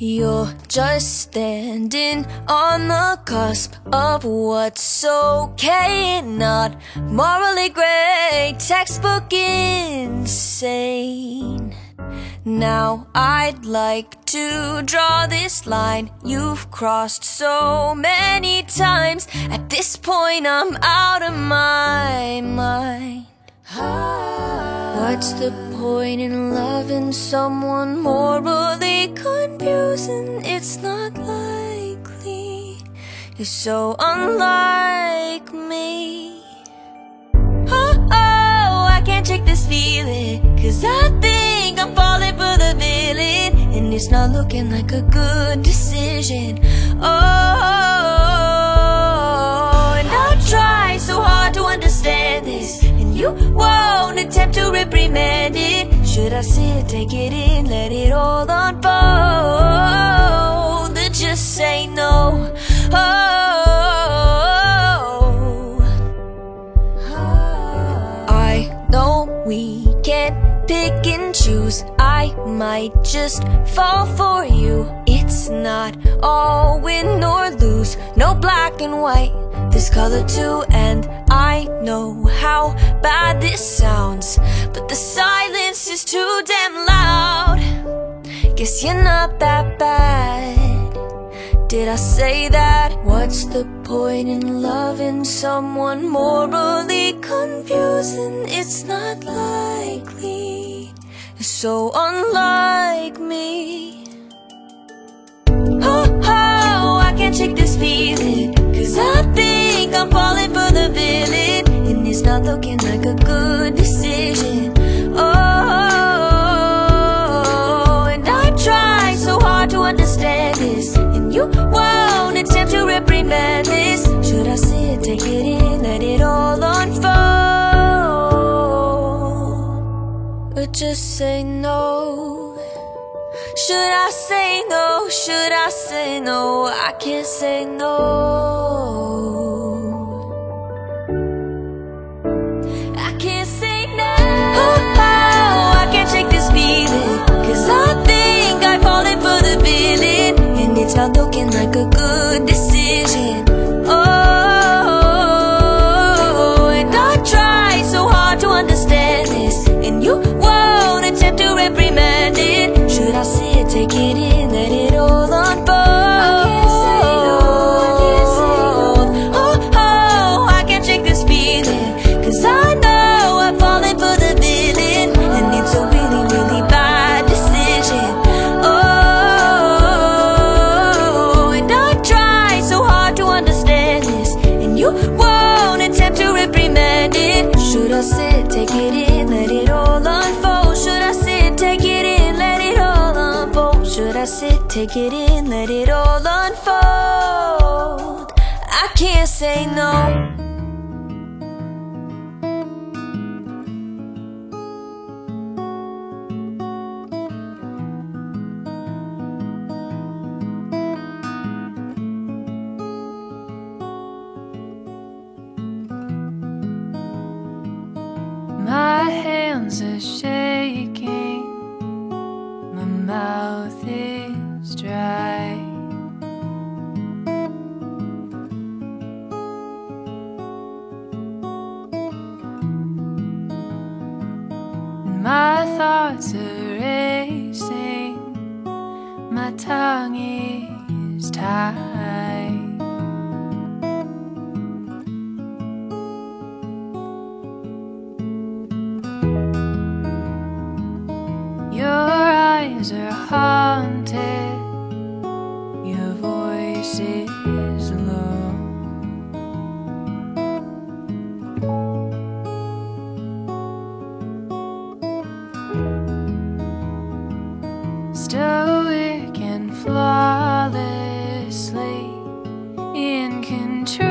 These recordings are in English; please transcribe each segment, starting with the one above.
You're just standing on the cusp of what's okay and not morally gray, textbook insane. Now I'd like to draw this line you've crossed so many times. At this point I'm out of my mind. What's the point in loving someone morally confusing? It's not likely. You're so unlike me. I can't shake this feeling, 'cause I think I'm falling for the villain, and it's not looking like a good decision. And I try so hard to understand this, and you won't attempt to reprimand it. Should I sit, take it in, let it all unfold, or just say no? I know we can't pick and choose. I might just fall for you. It's not all win or lose, no black and white, there's color too. And I know how bad this sounds, but the silence is too damn loud. Guess you're not that bad. Did I say that? What's the point in loving someone morally confusing? It's not likely. You're so unlike me. I can't shake this feeling, 'cause I think I'm falling for the villain, and it's not looking like a good decision. And I try so hard to understand this, and you won't attempt to reprimand this. Should I sit, take it in, let it all unfold, or just say no? Should I say no? Should I say no? I can't say no. I can't say no. I can't shake this feeling, 'cause I think I've fallen for the villain, and it's not looking like a good decision. And I try so hard to understand this, and you won't attempt to reprimand it. Should I sit, take it in, let it all unfold? I can't say no, I can't say no. I can't shake this feeling, 'cause I know I've fallen for the villain, and it's a really, really bad decision. And I try so hard to understand this, and you won't attempt to reprimand it. Should I sit, take it in, let it all unfold? Should I sit, take it in, let it all unfold? Should I sit, take it in, let it all unfold? I can't say no. My hands are shaking, my mouth is dry. My thoughts are racing, my tongue is tied. Your eyes are haunted, your voice is low. Stoic and flawlessly in control.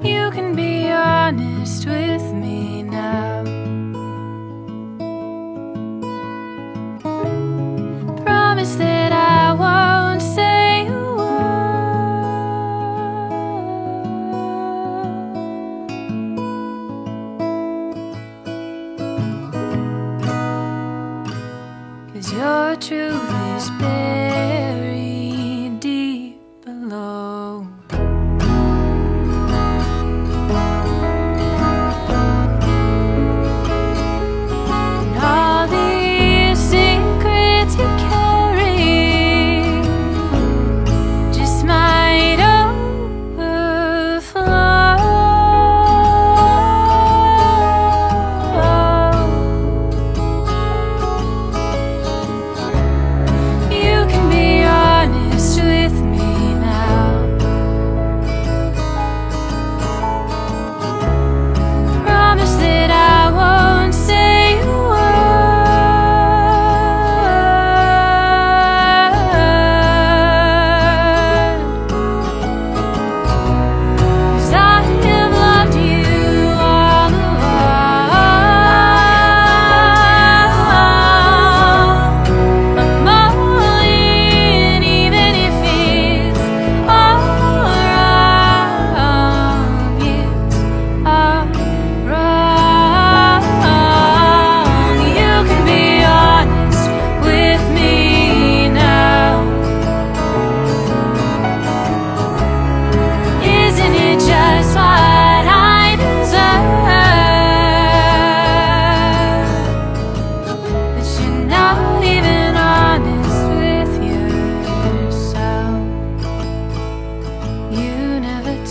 You can be honest with me now. Promise that I won't say a word.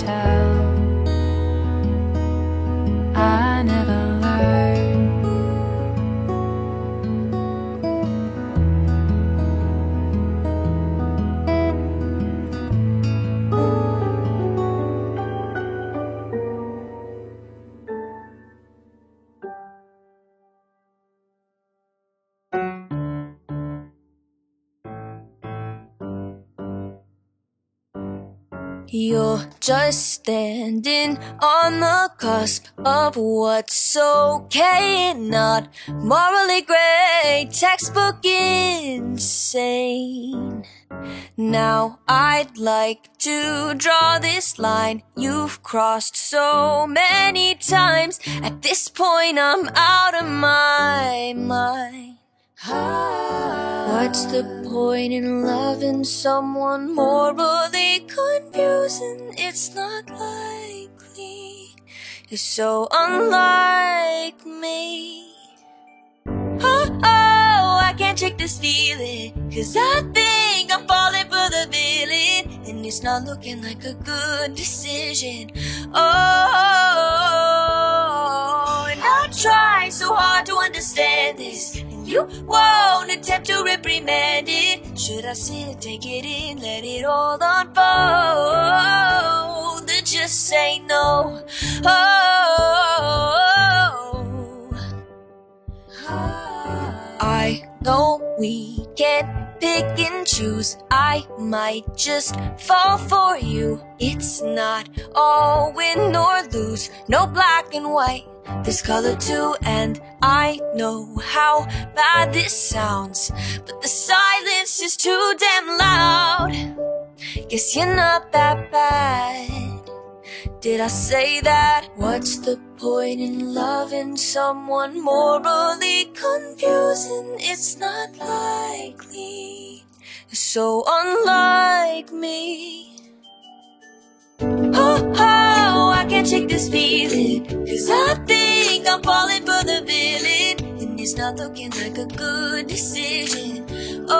tell. I never learned. You're just standing on the cusp of what's okay and not morally gray, textbook insane. Now I'd like to draw this line you've crossed so many times. At this point I'm out of my mind. What's the point in loving someone morally confusing? It's not likely. You're so unlike me. Oh, I can't shake this feeling, 'cause I think I'm falling for the villain, and it's not looking like a good decision. Oh, and I try so hard to understand this, and you won't attempt to reprimand it. Should I sit and take it in, let it all unfold, or just say no? I know we can't pick and choose. I might just fall for you. It's not all win nor lose. No black and white, there's color too. And I know how bad this sounds, but the silence is too damn loud. Guess you're not that bad. Did I say that? What's the point in loving someone morally confusing? It's not likely. So unlike me. Oh, I can't shake this feeling, 'cause I think I'm falling for the villain, and it's not looking like a good decision. Oh,